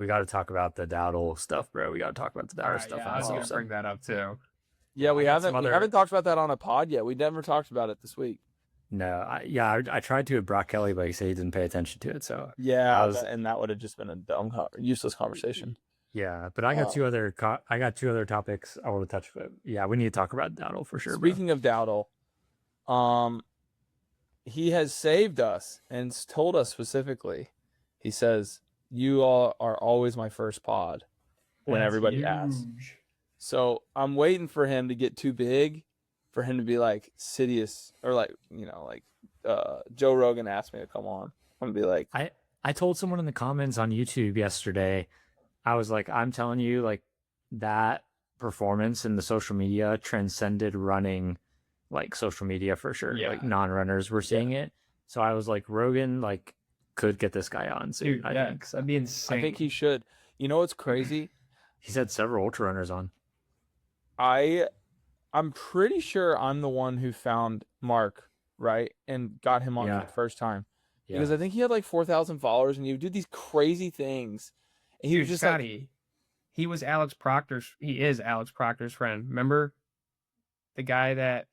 We got to talk about the Dowdle stuff, bro. We got to talk about the All Dowdle right, stuff. yeah, on I this was gonna episode. bring that up too. Yeah, we I got some haven't we other- haven't talked about that on a pod yet. We never talked about it this week. No, I tried to with Brock Kelly, but he said he didn't pay attention to it. So Yeah, I was- and that would have just been a dumb, useless conversation. yeah, but I got Oh. two other topics I want to touch. But yeah, we need to talk about Dowdle for sure. Speaking of Dowdle, he has saved us and told us specifically. He says, "You all are always my first pod." When That's everybody asks, huge. so I'm waiting for him to get too big, for him to be like Sidious or like Joe Rogan asked me to come on. I'm gonna be like, I told someone in the comments on YouTube yesterday, I was like, I'm telling you, like that performance in the social media transcended running, like social media for sure. Yeah. Like non-runners were seeing it. So I was like, Rogan like could get this guy on soon. Dude, I yeah, think. So. that'd be insane. I think he should. You know what's crazy? He's had several ultra runners on. I'm pretty sure I'm the one who found Mark, right, and got him on Yeah. for the first time. Yeah. Because I think he had like 4,000 followers, and he would do these crazy things. And he Dude, was just like, Scotty, he is Alex Proctor's friend. Remember the guy that?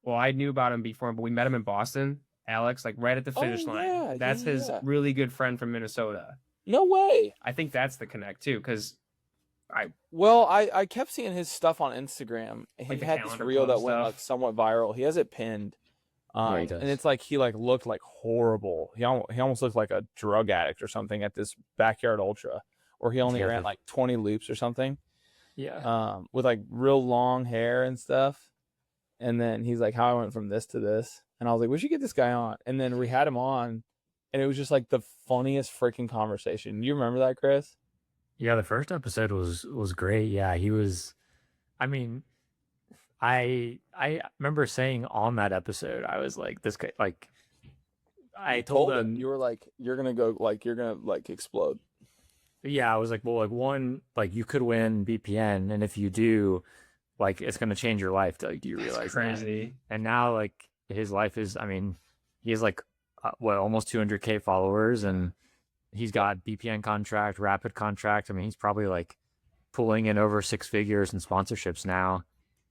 Well, I knew about him before, but we met him in Boston. Alex, like right at the finish line. yeah, That's his yeah. really good friend from Minnesota. no way. I think that's the connect too, because Well, I kept seeing his stuff on Instagram. And he Like the had this calendar reel club that went stuff? like somewhat viral. He has it pinned. Yeah, he does. And it's like he like looked like horrible. He almost looked like a drug addict or something at this backyard ultra, or he only Yeah, ran the- like 20 loops or something. Yeah. With like real long hair and stuff. And then he's like, how I went from this to this. And I was like, we should get this guy on. And then we had him on, and it was just like the funniest freaking conversation. You remember that, Chris? Yeah, the first episode was great. Yeah, he was. I mean, I remember saying on that episode, I was like, this guy, like, I told him, you were like, you're gonna explode. yeah, I was like, well, like one, like you could win BPN, and if you do, like, it's gonna change your life. Like, do you realize that's that? crazy. And now, like, his life is, I mean, he has like, almost 200K followers, and he's got BPN contract, rapid contract. I mean, he's probably like pulling in over 6 figures in sponsorships now.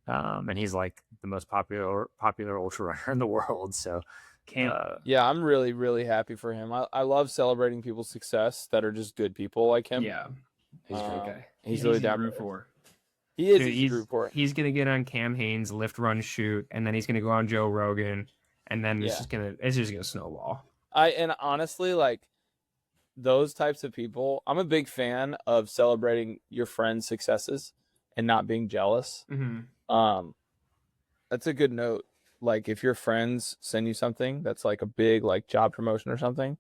And he's like the most popular ultra runner in the world. So, Can't. Yeah, I'm really, really happy for him. I love celebrating people's success that are just good people like him. Yeah, he's a great guy. He's really easy to down root for. He is Dude, easy to root for. He's gonna get on Cam Hanes, lift, run, shoot, and then he's gonna go on Joe Rogan, and then Yeah. it's just gonna snowball. And honestly, like those types of people, I'm a big fan of celebrating your friends' successes and not being jealous. Mm-hmm. That's a good note. Like if your friends send you something that's like a big like job promotion or something,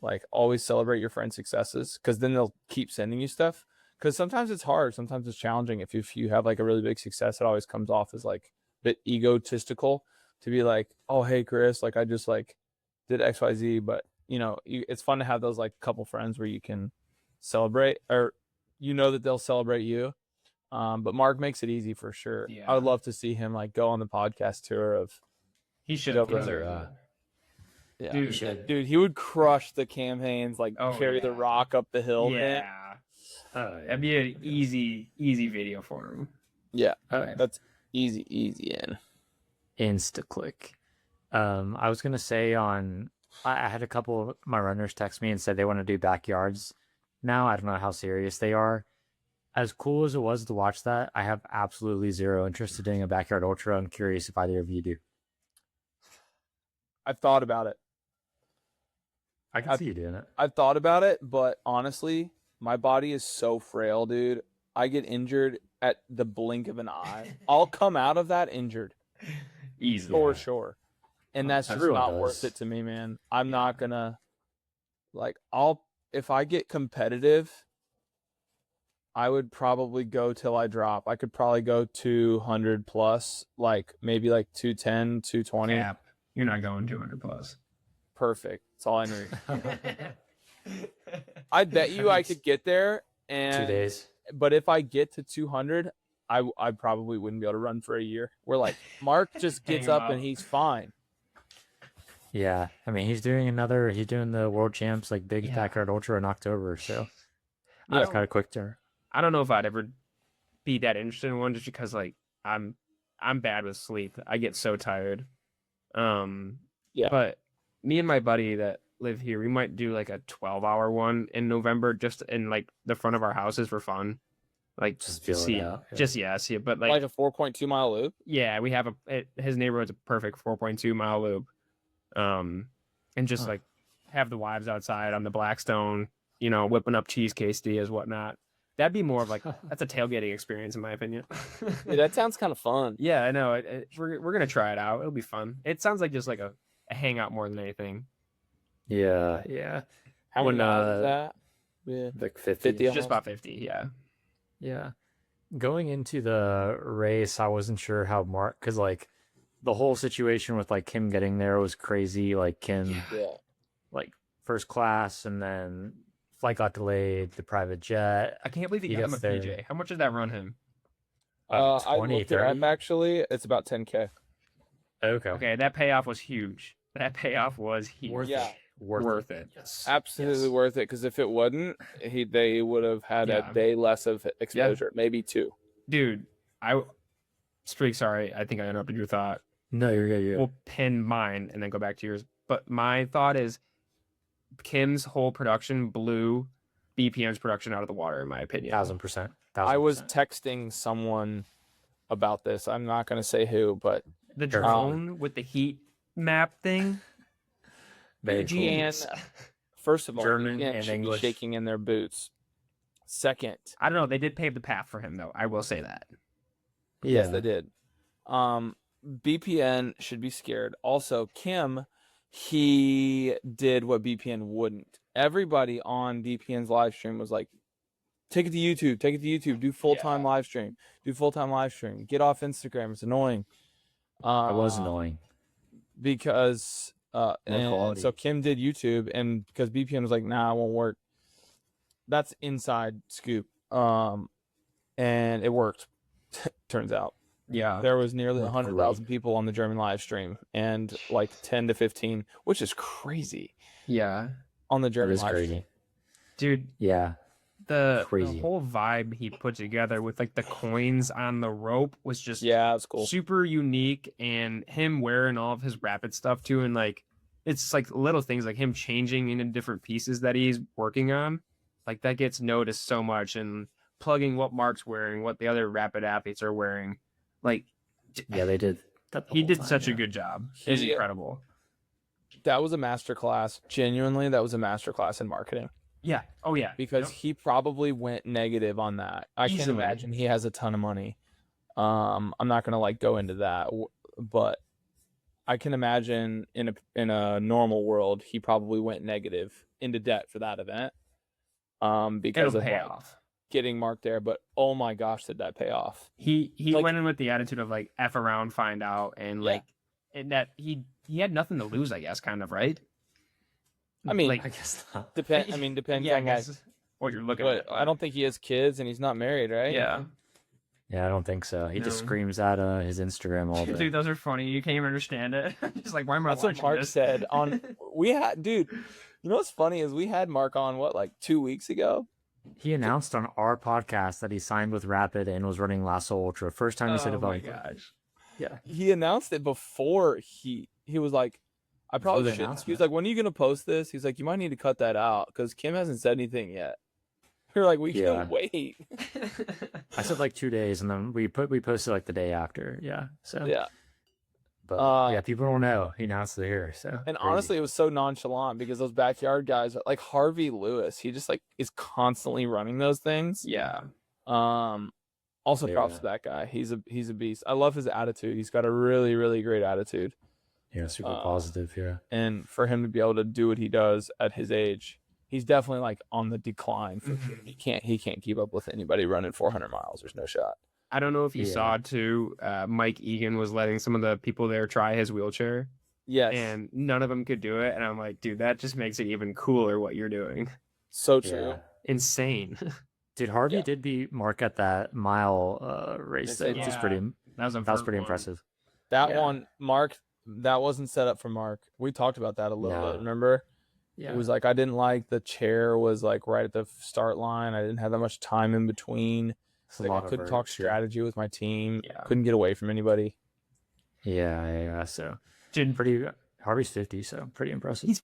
like always celebrate your friends' successes, because then they'll keep sending you stuff. Because sometimes it's hard, sometimes it's challenging. If you have like a really big success, it always comes off as like a bit egotistical to be like, oh hey Chris, like I just like did XYZ. But you know, it's fun to have those like couple friends where you can celebrate, or you know that they'll celebrate you. But Mark makes it easy for sure. Yeah. I would love to see him like go on the podcast tour of He should Joe have. Rogan. Yeah. Dude, Dude, he would crush the Cam Hanes, like Oh, carry the yeah. rock up the hill. yeah, Man. that'd be an easy video for him. Yeah. Okay. That's easy in. Insta-click. I was gonna say I had a couple of my runners text me and said they want to do backyards now. I don't know how serious they are. As cool as it was to watch that, I have absolutely zero interest in doing a backyard ultra. I'm curious if either of you do. I've thought about it. I can see you doing it. I've thought about it, but honestly, my body is so frail, dude. I get injured at the blink of an eye. I'll come out of that injured Easily. for sure. And that's just Everyone not does. worth it to me, man. I'm not gonna if I get competitive, I would probably go till I drop. I could probably go 200 plus, like maybe like 210, 220. Cap. You're not going 200 plus. Perfect. That's all I need. I bet you I could get there, 2 and days. but if I get to 200, I probably wouldn't be able to run for a year. We're like, Mark just gets Hang him up and up. he's fine. Yeah, I mean he's doing the world champs like big Yeah. backyard ultra in October. So I It's don't, kind of quick turn. I don't know if I'd ever be that interested in one just because like I'm bad with sleep. I get so tired. Yeah. But me and my buddy that live here, we might do like a 12-hour one in November just in like the front of our houses for fun. Like Just feel see it out. Yeah. Just see it. But Like a 4.2 mile loop. yeah, we have his neighborhood's a perfect 4.2-mile loop. And just Huh. like have the wives outside on the Blackstone, whipping up cheese quesadillas, whatnot. That'd be more of like that's a tailgating experience in my opinion. Dude, that sounds kind of fun. Yeah, I know. We're gonna try it out. It'll be fun. It sounds like just like a hangout more than anything. Yeah, yeah. How When, many miles is that? Yeah. Like 50. 50 Just almost? about 50. Yeah. Yeah. Going into the race, I wasn't sure how Mark, because like the whole situation with like Kim getting there was crazy. Like Kim, Yeah. like first class, and then flight got delayed, the private jet. I can't believe he He got him a gets there. PJ. How much did that run him? I 20, looked it up 30? actually. It's about 10K. Okay. Okay, that payoff was huge. That payoff was huge. Worth Yeah. it. Worth it. Yes. Absolutely Yes. worth it, because if it wasn't, they would have had Yeah. a day less of exposure, maybe 2. Dude, sorry, I think I interrupted your thought. No, you're good. You're good. We'll pin mine and then go back to yours. But my thought is Kim's whole production blew BPM's production out of the water, in my opinion. 1000%. I was texting someone about this. I'm not going to say who, but The Sure. drone with the heat map thing. very cool. GN, first of all, German GN and should be English. shaking in their boots. Second, I don't know. They did pave the path for him, though. I will say that. yes, Yeah. they did. BPN should be scared. Also, Kim, he did what BPN wouldn't. Everybody on BPN's live stream was like, take it to YouTube, take it to YouTube, do full-time live stream, get off Instagram, it's annoying. It was annoying. Because and quality. so Kim did YouTube, and because BPN was like, nah, it won't work. That's inside scoop. And it worked. Turns out Yeah. there was nearly Worked 100,000 people on the German live stream, and like 10 to 15, which is crazy, Yeah. on the It German is live crazy. stream. Dude, Yeah. the Crazy. whole vibe he put together with like the coins on the rope was just Yeah, it's cool. super unique, and him wearing all of his rapid stuff too, and like it's like little things like him changing into different pieces that he's working on, like that gets noticed so much, and plugging what Mark's wearing, what the other rapid athletes are wearing, like Yeah, they did. That the he whole did time, such a yeah. good job. It's He- incredible. That was a masterclass. Genuinely, that was a masterclass in marketing, Yeah. Oh yeah. because Yep. he probably went negative on that. I can Easily. imagine he has a ton of money. I'm not gonna like go into that, but I can imagine in a normal world, he probably went negative into debt for that event. Because It'll of pay like, off. getting Mark there. But oh my gosh, did that pay off? He Like- went in with the attitude of like F around, find out, and Yeah. like and that he had nothing to lose, I guess, kind of, right? I mean, like I guess not. depends on yeah, I like, guess what you're looking at. but I don't think he has kids, and he's not married, right? Yeah. Yeah, I don't think so. He just No. screams at his Instagram all day. Dude, those are funny. You can't even understand it. Just like, why am I That's what watching Mark this? said on. We had, dude. You know what's funny is we had Mark on like 2 weeks ago. He announced on our podcast that he signed with Rapid and was running Lasso Ultra. First time he said Oh about my it. gosh. Yeah. He announced it before he was like, I probably the should. He was announcement. like, when are you gonna post this? He's like, you might need to cut that out because Kim hasn't said anything yet. We're like, we Yeah. can wait. I said like 2 days, and then we posted like the day after. Yeah. So Yeah. but yeah, people don't know he announced it here. So And crazy. honestly, it was so nonchalant because those backyard guys, like Harvey Lewis, he just like is constantly running those things. Yeah. Also props Yeah. to that guy. He's a beast. I love his attitude. He's got a really, really great attitude. yeah, super uh, positive. Yeah. And for him to be able to do what he does at his age, he's definitely like on the decline for sure. He can't keep up with anybody running 400 miles. There's no shot. I don't know if you Yeah. saw too. Mike Egan was letting some of the people there try his wheelchair, Yes. and none of them could do it. And I'm like, dude, that just makes it even cooler what you're doing. So true. Yeah. Insane. Dude, Harvey Yeah. did beat Mark at that mile race, though, which is Yeah. pretty. That was, That was pretty impressive. That Yeah. one, Mark, that wasn't set up for Mark. We talked about that a little No. bit. Remember? Yeah. It was like I didn't like the chair was like right at the start line. I didn't have that much time in between. It's a Like, lot I of couldn't talk verbs, yeah. strategy with my team. Yeah. Couldn't get away from anybody. Yeah. So Dude, pretty. Harvey's 50, so pretty impressive. he's